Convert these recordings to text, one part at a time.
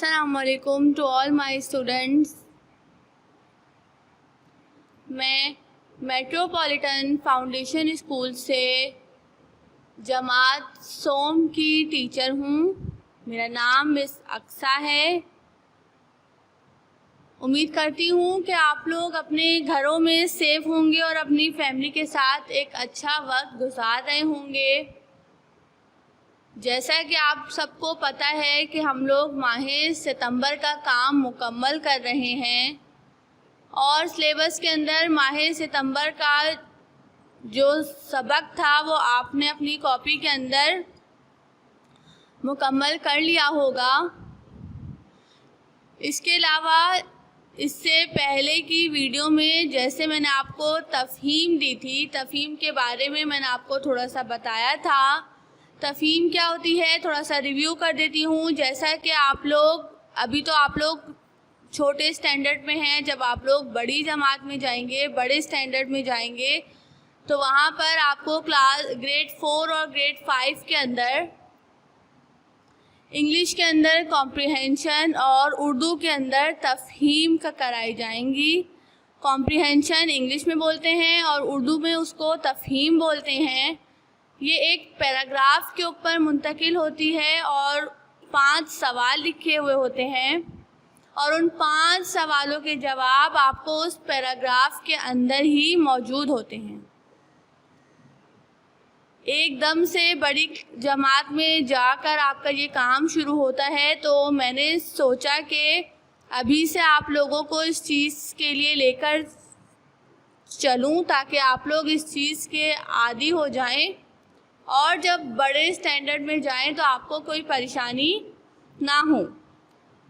السلام علیکم to all my students. میں میٹروپولیٹن فاؤنڈیشن اسکول سے جماعت سوم کی ٹیچر ہوں. میرا نام مس اقصیٰ ہے. امید کرتی ہوں کہ آپ لوگ اپنے گھروں میں سیف ہوں گے اور اپنی فیملی کے ساتھ ایک اچھا وقت گزار رہے ہوں گے. جیسا کہ آپ سب کو پتہ ہے کہ ہم لوگ ماہ ستمبر کا کام مکمل کر رہے ہیں اور سلیبس کے اندر ماہ ستمبر کا جو سبق تھا وہ آپ نے اپنی کاپی کے اندر مکمل کر لیا ہوگا. اس کے علاوہ اس سے پہلے کی ویڈیو میں جیسے میں نے آپ کو تفہیم دی تھی، تفہیم کے بارے میں نے آپ کو تھوڑا سا بتایا تھا. تفہیم کیا ہوتی ہے تھوڑا سا ریویو کر دیتی ہوں. جیسا کہ آپ لوگ آپ لوگ چھوٹے اسٹینڈرڈ میں ہیں، جب آپ لوگ بڑی جماعت میں جائیں گے، بڑے اسٹینڈرڈ میں جائیں گے تو وہاں پر آپ کو گریڈ 4 اور گریڈ 5 کے اندر انگلش کے اندر کمپریہنشن اور اردو کے اندر تفہیم کا کرائی جائیں گی. کمپریہنشن انگلش میں بولتے ہیں اور اردو میں اس کو تفہیم بولتے ہیں. یہ ایک پیراگراف کے اوپر منتقل ہوتی ہے اور 5 سوال لکھے ہوئے ہوتے ہیں اور ان 5 سوالوں کے جواب آپ کو اس پیراگراف کے اندر ہی موجود ہوتے ہیں. ایک دم سے بڑی جماعت میں جا کر آپ کا یہ کام شروع ہوتا ہے تو میں نے سوچا کہ ابھی سے آپ لوگوں کو اس چیز کے لیے لے کر چلوں تاکہ آپ لوگ اس چیز کے عادی ہو جائیں اور جب بڑے اسٹینڈرڈ میں جائیں تو آپ کو کوئی پریشانی نہ ہو.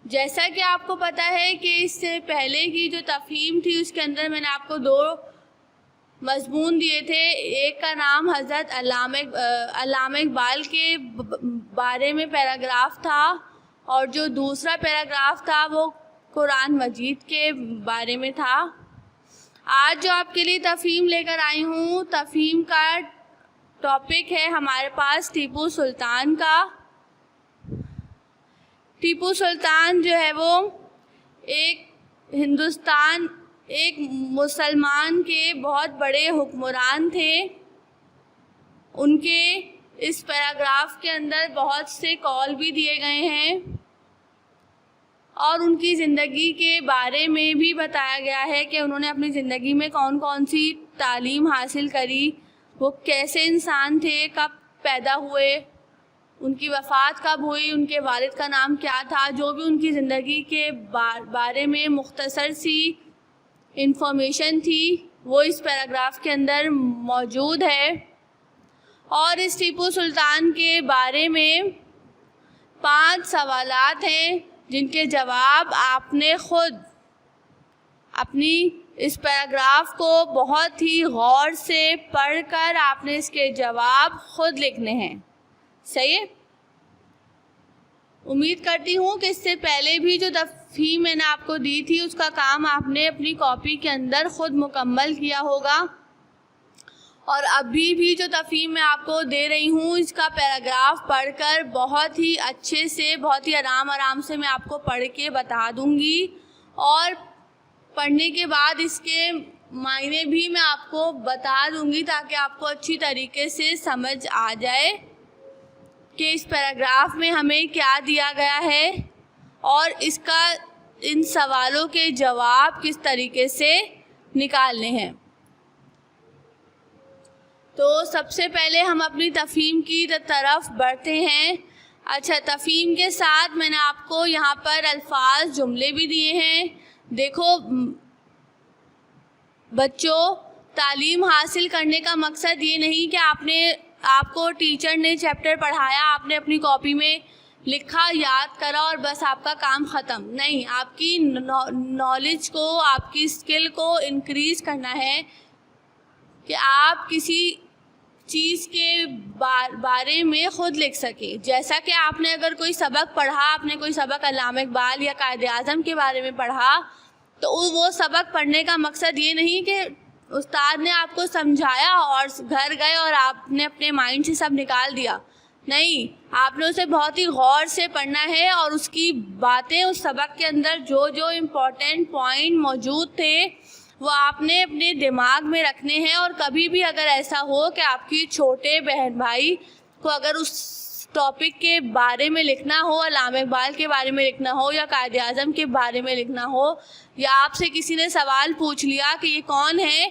جیسا کہ آپ کو پتہ ہے کہ اس سے پہلے کی جو تفہیم تھی اس کے اندر میں نے آپ کو 2 مضمون دیے تھے. ایک کا نام حضرت علامہ اقبال کے بارے میں پیراگراف تھا اور جو دوسرا پیراگراف تھا وہ قرآن مجید کے بارے میں تھا. آج جو آپ کے لیے تفہیم لے کر آئی ہوں، تفہیم کا ٹاپک ہے ہمارے پاس ٹیپو سلطان کا. ٹیپو سلطان جو ہے وہ ایک مسلمان کے بہت بڑے حکمران تھے. ان کے اس پیراگراف کے اندر بہت سے قول بھی دیے گئے ہیں اور ان کی زندگی کے بارے میں بھی بتایا گیا ہے کہ انہوں نے اپنی زندگی میں کون کون سی تعلیم حاصل کری، وہ کیسے انسان تھے، کب پیدا ہوئے، ان کی وفات کب ہوئی، ان کے والد کا نام کیا تھا. جو بھی ان کی زندگی کے بارے میں مختصر سی انفارمیشن تھی وہ اس پیراگراف کے اندر موجود ہے. اور اس ٹیپو سلطان کے بارے میں 5 سوالات ہیں جن کے جواب آپ نے خود اپنی اس پیراگراف کو بہت ہی غور سے پڑھ کر آپ نے اس کے جواب خود لکھنے ہیں. صحیح ہے؟ امید کرتی ہوں کہ اس سے پہلے بھی جو تفہیم میں نے آپ کو دی تھی اس کا کام آپ نے اپنی کاپی کے اندر خود مکمل کیا ہوگا اور ابھی بھی جو تفہیم میں آپ کو دے رہی ہوں اس کا پیراگراف پڑھ کر بہت ہی اچھے سے، بہت ہی آرام سے میں آپ کو پڑھ کے بتا دوں گی اور پڑھنے کے بعد اس کے معنی بھی میں آپ کو بتا دوں گی تاکہ آپ کو اچھی طریقے سے سمجھ آ جائے کہ اس پیراگراف میں ہمیں کیا دیا گیا ہے اور ان سوالوں کے جواب کس طریقے سے نکالنے ہیں. تو سب سے پہلے ہم اپنی تفہیم کی طرف بڑھتے ہیں. اچھا، تفہیم کے ساتھ میں نے آپ کو یہاں پر الفاظ، جملے بھی دیے ہیں. دیکھو بچوں، تعلیم حاصل کرنے کا مقصد یہ نہیں کہ آپ کو ٹیچر نے چیپٹر پڑھایا، آپ نے اپنی کاپی میں لکھا، یاد کرا اور بس آپ کا کام ختم. نہیں، آپ کی نالج کو، آپ کی اسکل کو انکریز کرنا ہے کہ آپ کسی چیز کے بارے میں خود لکھ سکیں. جیسا کہ آپ نے اگر کوئی سبق پڑھا، آپ نے کوئی سبق علامہ اقبال یا قائد اعظم کے بارے میں پڑھا تو وہ سبق پڑھنے کا مقصد یہ نہیں کہ استاد نے آپ کو سمجھایا اور گھر گئے اور آپ نے اپنے مائنڈ سے سب نکال دیا. نہیں، آپ نے اسے بہت ہی غور سے پڑھنا ہے اور اس کی باتیں، اس سبق کے اندر جو جو امپورٹنٹ پوائنٹ موجود تھے وہ آپ نے اپنے دماغ میں رکھنے ہیں. اور کبھی بھی اگر ایسا ہو کہ آپ کی چھوٹے بہن بھائی کو اگر اس ٹاپک کے بارے میں لکھنا ہو، علامہ اقبال کے بارے میں لکھنا ہو یا قائد اعظم کے بارے میں لکھنا ہو، یا آپ سے کسی نے سوال پوچھ لیا کہ یہ کون ہے،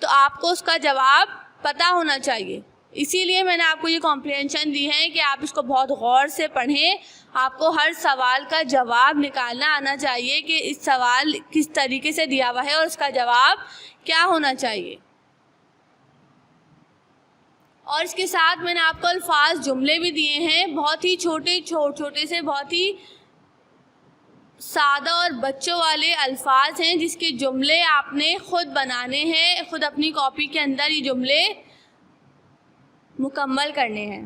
تو آپ کو اس کا جواب پتہ ہونا چاہیے. اسی لیے میں نے آپ کو یہ کمپریہنشن دی ہے کہ آپ اس کو بہت غور سے پڑھیں. آپ کو ہر سوال کا جواب نکالنا آنا چاہیے کہ اس سوال کس طریقے سے دیا ہوا ہے اور اس کا جواب کیا ہونا چاہیے. اور اس کے ساتھ میں نے آپ کو الفاظ جملے بھی دیے ہیں، بہت ہی چھوٹے سے بہت ہی سادہ اور بچوں والے الفاظ ہیں جس کے جملے آپ نے خود بنانے ہیں، خود اپنی کاپی کے اندر یہ جملے مکمل کرنے ہیں.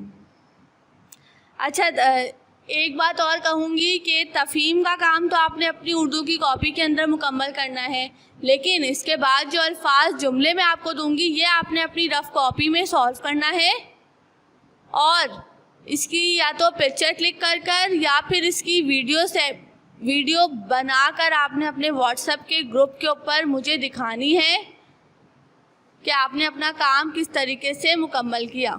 اچھا، ایک بات اور کہوں گی کہ تفہیم کا کام تو آپ نے اپنی اردو کی کاپی کے اندر مکمل کرنا ہے، لیکن اس کے بعد جو الفاظ جملے میں آپ کو دوں گی یہ آپ نے اپنی رف کاپی میں سالو کرنا ہے، اور اس کی یا تو پکچر کلک کر یا پھر اس کی ویڈیو بنا کر آپ نے اپنے واٹس ایپ کے گروپ کے اوپر مجھے دکھانی ہے کہ آپ نے اپنا کام کس طریقے سے مکمل کیا.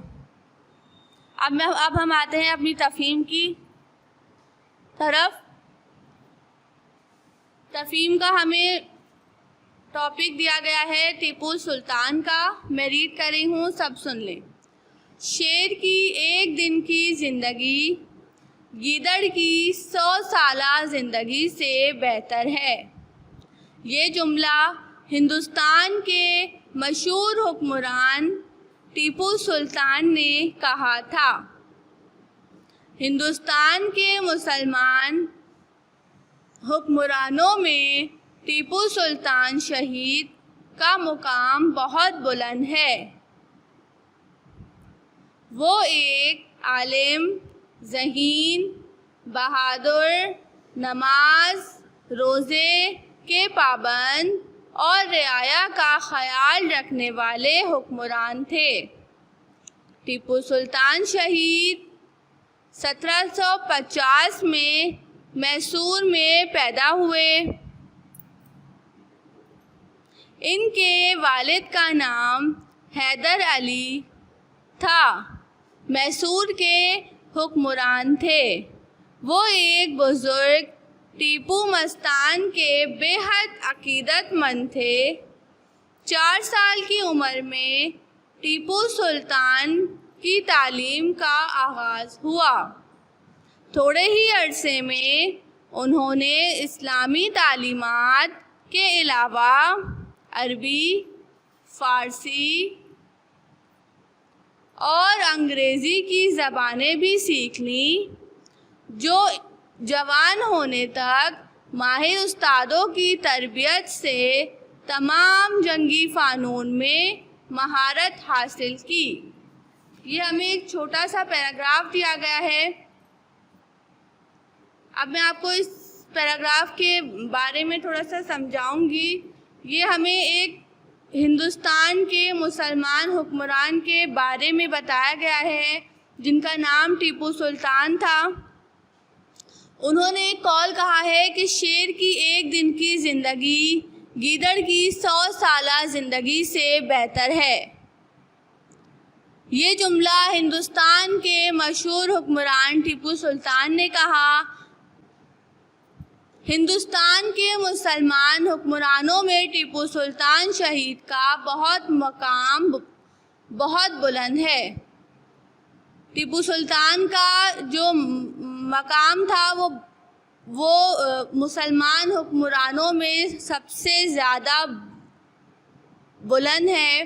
اب ہم آتے ہیں اپنی تفہیم کی طرف. تفہیم کا ہمیں ٹاپک دیا گیا ہے ٹیپو سلطان کا. میں ریڈ کر رہی ہوں، سب سن لیں. شیر کی ایک دن کی زندگی گیدڑ کی 100 سالہ زندگی سے بہتر ہے. یہ جملہ ہندوستان کے مشہور حکمران ٹیپو سلطان نے کہا تھا. ہندوستان کے مسلمان حکمرانوں میں ٹیپو سلطان شہید کا مقام بہت بلند ہے. وہ ایک عالم، ذہین، بہادر، نماز روزے کے پابند اور رعایا کا خیال رکھنے والے حکمران تھے. ٹیپو سلطان شہید 1750 میں میسور میں پیدا ہوئے. ان کے والد کا نام حیدر علی تھا. میسور کے حکمران تھے. وہ ایک بزرگ ٹیپو مستان کے بے حد عقیدت مند تھے. 4 سال کی عمر میں ٹیپو سلطان کی تعلیم کا آغاز ہوا. تھوڑے ہی عرصے میں انہوں نے اسلامی تعلیمات کے علاوہ عربی، فارسی اور انگریزی کی زبانیں بھی سیکھ لیں. جو جوان ہونے تک ماہر استادوں کی تربیت سے تمام جنگی فنون میں مہارت حاصل کی. یہ ہمیں ایک چھوٹا سا پیراگراف دیا گیا ہے. اب میں آپ کو اس پیراگراف کے بارے میں تھوڑا سا سمجھاؤں گی. یہ ہمیں ایک ہندوستان کے مسلمان حکمران کے بارے میں بتایا گیا ہے جن کا نام ٹیپو سلطان تھا. انہوں نے ایک قول کہا ہے کہ شیر کی ایک دن کی زندگی گیدڑ کی 100 سالہ زندگی سے بہتر ہے. یہ جملہ ہندوستان کے مشہور حکمران ٹیپو سلطان نے کہا. ہندوستان کے مسلمان حکمرانوں میں ٹیپو سلطان شہید کا مقام بہت بلند ہے. ٹیپو سلطان کا جو مقام تھا وہ مسلمان حکمرانوں میں سب سے زیادہ بلند ہے.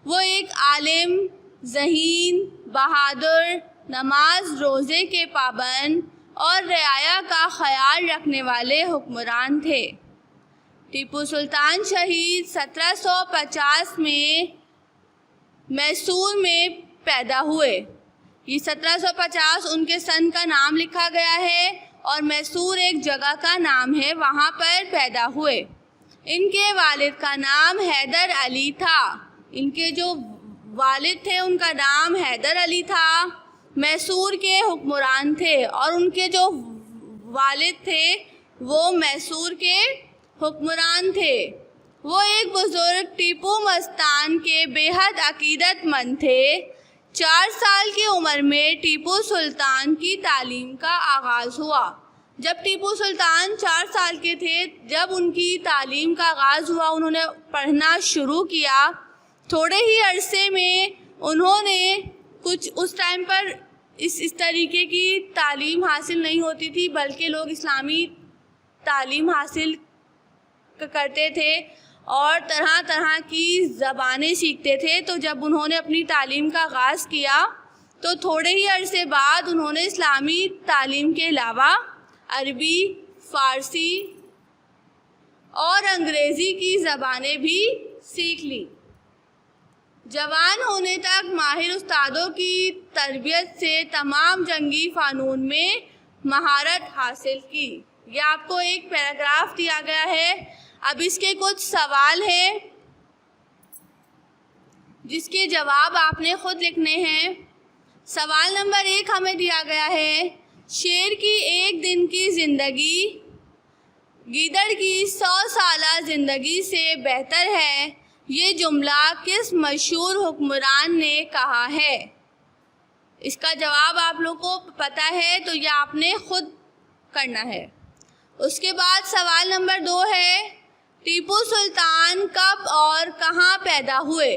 وہ ایک عالم، ذہین، بہادر، نماز روزے کے پابند اور رعایا کا خیال رکھنے والے حکمران تھے. ٹیپو سلطان شہید 1750 میں میسور میں پیدا ہوئے. یہ 1750 ان کے سن کا نام لکھا گیا ہے اور میسور ایک جگہ کا نام ہے، وہاں پر پیدا ہوئے. ان کے والد کا نام حیدر علی تھا. ان کے جو والد تھے ان کا نام حیدر علی تھا. میسور کے حکمران تھے اور ان کے جو والد تھے وہ میسور کے حکمران تھے۔ وہ ایک بزرگ ٹیپو مستان کے بے حد عقیدت مند تھے۔ 4 سال کی عمر میں ٹیپو سلطان کی تعلیم کا آغاز ہوا۔ جب ٹیپو سلطان 4 سال کے تھے، جب ان کی تعلیم کا آغاز ہوا، انہوں نے پڑھنا شروع کیا۔ تھوڑے ہی عرصے میں انہوں نے کچھ اس ٹائم پر اس طریقے کی تعلیم حاصل نہیں ہوتی تھی، بلکہ لوگ اسلامی تعلیم حاصل کرتے تھے اور طرح طرح کی زبانیں سیکھتے تھے۔ تو جب انہوں نے اپنی تعلیم کا آغاز کیا تو تھوڑے ہی عرصے بعد انہوں نے اسلامی تعلیم کے علاوہ عربی، فارسی اور انگریزی کی زبانیں بھی سیکھ لی۔ جوان ہونے تک ماہر استادوں کی تربیت سے تمام جنگی فنون میں مہارت حاصل کی۔ یہ آپ کو ایک پیراگراف دیا گیا ہے۔ اب اس کے کچھ سوال ہیں جس کے جواب آپ نے خود لکھنے ہیں۔ سوال نمبر 1 ہمیں دیا گیا ہے، شیر کی ایک دن کی زندگی گیدڑ کی 100 سالہ زندگی سے بہتر ہے۔ یہ جملہ کس مشہور حکمران نے کہا ہے؟ اس کا جواب آپ لوگ کو پتہ ہے تو یہ آپ نے خود کرنا ہے۔ اس کے بعد سوال نمبر 2 ہے، ٹیپو سلطان کب اور کہاں پیدا ہوئے؟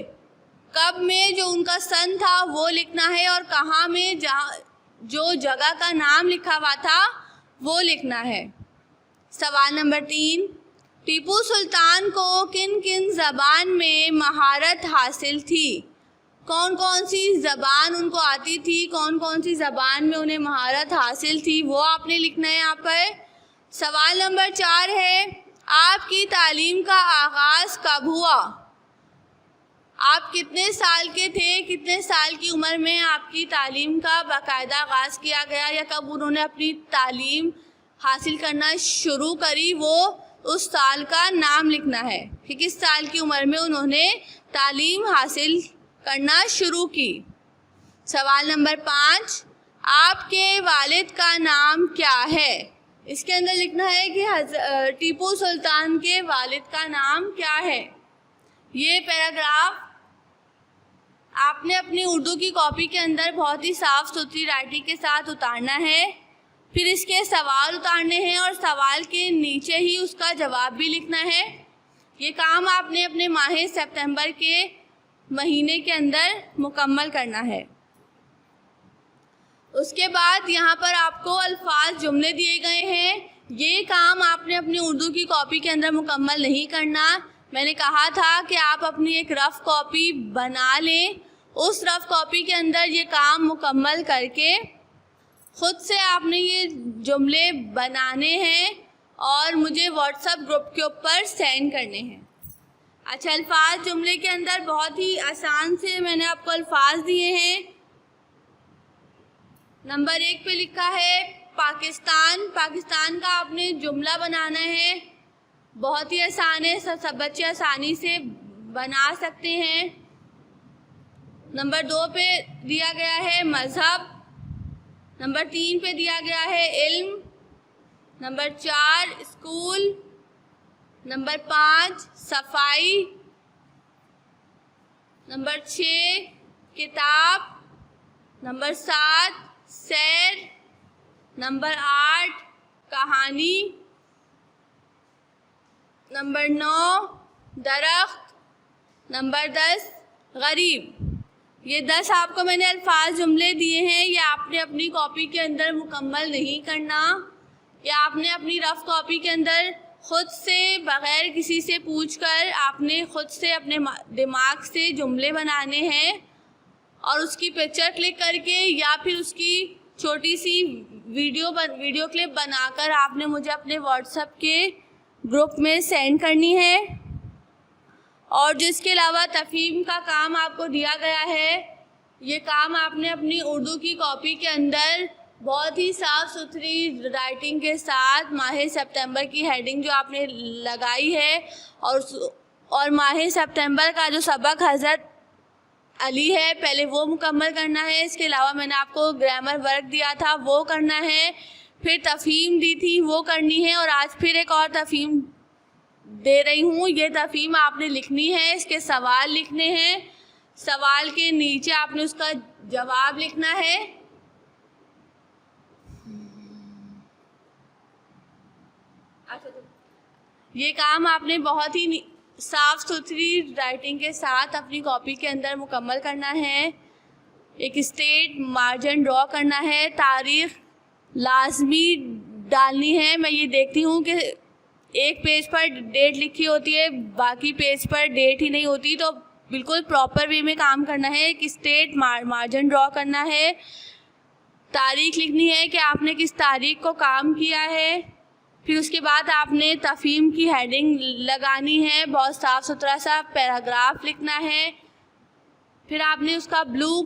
کب میں جو ان کا سن تھا وہ لکھنا ہے اور کہاں میں جو جگہ کا نام لکھا ہوا تھا وہ لکھنا ہے۔ سوال نمبر 3، ٹیپو سلطان کو کن کن زبان میں مہارت حاصل تھی؟ کون کون سی زبان ان کو آتی تھی، کون کون سی زبان میں انہیں مہارت حاصل تھی، وہ آپ نے لکھنا ہے یہاں پر۔ سوال نمبر 4 ہے، آپ کی تعلیم کا آغاز کب ہوا؟ آپ کتنے سال کے تھے، کتنے سال کی عمر میں آپ کی تعلیم کا باقاعدہ آغاز کیا گیا، یا کب انہوں نے اپنی تعلیم حاصل کرنا شروع کری، وہ اس سال کا نام لکھنا ہے کہ کس سال کی عمر میں انہوں نے تعلیم حاصل کرنا شروع کی۔ سوال نمبر 5، آپ کے والد کا نام کیا ہے؟ اس کے اندر لکھنا ہے کہ ٹیپو سلطان کے والد کا نام کیا ہے۔ یہ پیراگراف آپ نے اپنی اردو کی کاپی کے اندر بہت ہی صاف ستھری رائٹنگ کے ساتھ اتارنا ہے، پھر اس کے سوال اتارنے ہیں اور سوال کے نیچے ہی اس کا جواب بھی لکھنا ہے۔ یہ کام آپ نے اپنے ماہ سپتمبر کے مہینے کے اندر مکمل کرنا ہے۔ اس کے بعد یہاں پر آپ کو الفاظ جملے دیے گئے ہیں، یہ کام آپ نے اپنی اردو کی کاپی کے اندر مکمل نہیں کرنا۔ میں نے کہا تھا کہ آپ اپنی ایک رف کاپی بنا لیں، اس رف کاپی کے اندر یہ کام مکمل کر کے خود سے آپ نے یہ جملے بنانے ہیں اور مجھے واٹس ایپ گروپ کے اوپر سینڈ کرنے ہیں۔ اچھا، الفاظ جملے کے اندر بہت ہی آسان سے میں نے آپ کو الفاظ دیے ہیں۔ نمبر 1 پہ لکھا ہے پاکستان۔ پاکستان کا آپ نے جملہ بنانا ہے، بہت ہی آسان ہے، سب بچے آسانی سے بنا سکتے ہیں۔ نمبر 2 پہ دیا گیا ہے مذہب۔ نمبر 3 پہ دیا گیا ہے علم۔ Number 4 school. نمبر 5 صفائی۔ نمبر 6 کتاب۔ نمبر 7 سیر۔ نمبر 8 کہانی۔ نمبر 9 درخت۔ نمبر 10 غریب۔ یہ 10 آپ کو میں نے الفاظ جملے دیے ہیں، یہ آپ نے اپنی کاپی کے اندر مکمل نہیں کرنا، یا آپ نے اپنی رف کاپی کے اندر خود سے بغیر کسی سے پوچھ کر آپ نے خود سے اپنے دماغ سے جملے بنانے ہیں اور اس کی پکچر کلک کر کے یا پھر اس کی چھوٹی سی ویڈیو کلپ بنا کر آپ نے مجھے اپنے واٹس ایپ کے گروپ میں سینڈ کرنی ہے۔ اور جس کے علاوہ تفہیم کا کام آپ کو دیا گیا ہے، یہ کام آپ نے اپنی اردو کی کاپی کے اندر بہت ہی صاف ستھری رائٹنگ کے ساتھ ماہ سپتمبر کی ہیڈنگ جو آپ نے لگائی ہے اور ماہ سپتمبر کا جو سبق حضرت علی ہے، پہلے وہ مکمل کرنا ہے. اس کے علاوہ میں نے آپ کو گرامر ورک دیا تھا وہ کرنا ہے، پھر تفہیم دی تھی وہ کرنی ہے، اور آج پھر ایک اور تفہیم دے رہی ہوں. یہ تفہیم آپ نے لکھنی ہے، اس کے سوال لکھنے ہیں، سوال کے نیچے آپ نے اس کا جواب لکھنا ہے. یہ کام آپ نے بہت ہی صاف ستھری رائٹنگ کے ساتھ اپنی کاپی کے اندر مکمل کرنا ہے. ایک اسٹیٹ مارجن ڈرا کرنا ہے، تاریخ لازمی ڈالنی ہے. میں یہ دیکھتی ہوں کہ ایک پیج پر ڈیٹ لکھی ہوتی ہے، باقی پیج پر ڈیٹ ہی نہیں ہوتی، تو بالکل پراپر وے میں کام کرنا ہے. ایک اسٹیٹ مارجن ڈرا کرنا ہے، تاریخ لکھنی ہے کہ آپ نے کس تاریخ کو کام کیا ہے. پھر اس کے بعد آپ نے تفہیم کی ہیڈنگ لگانی ہے، بہت صاف ستھرا سا پیراگراف لکھنا ہے. پھر آپ نے اس کا بلو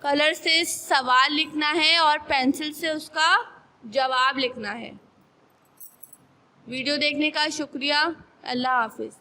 کلر سے سوال لکھنا ہے اور پینسل سے اس کا جواب لکھنا ہے. ویڈیو دیکھنے کا شکریہ. اللہ حافظ.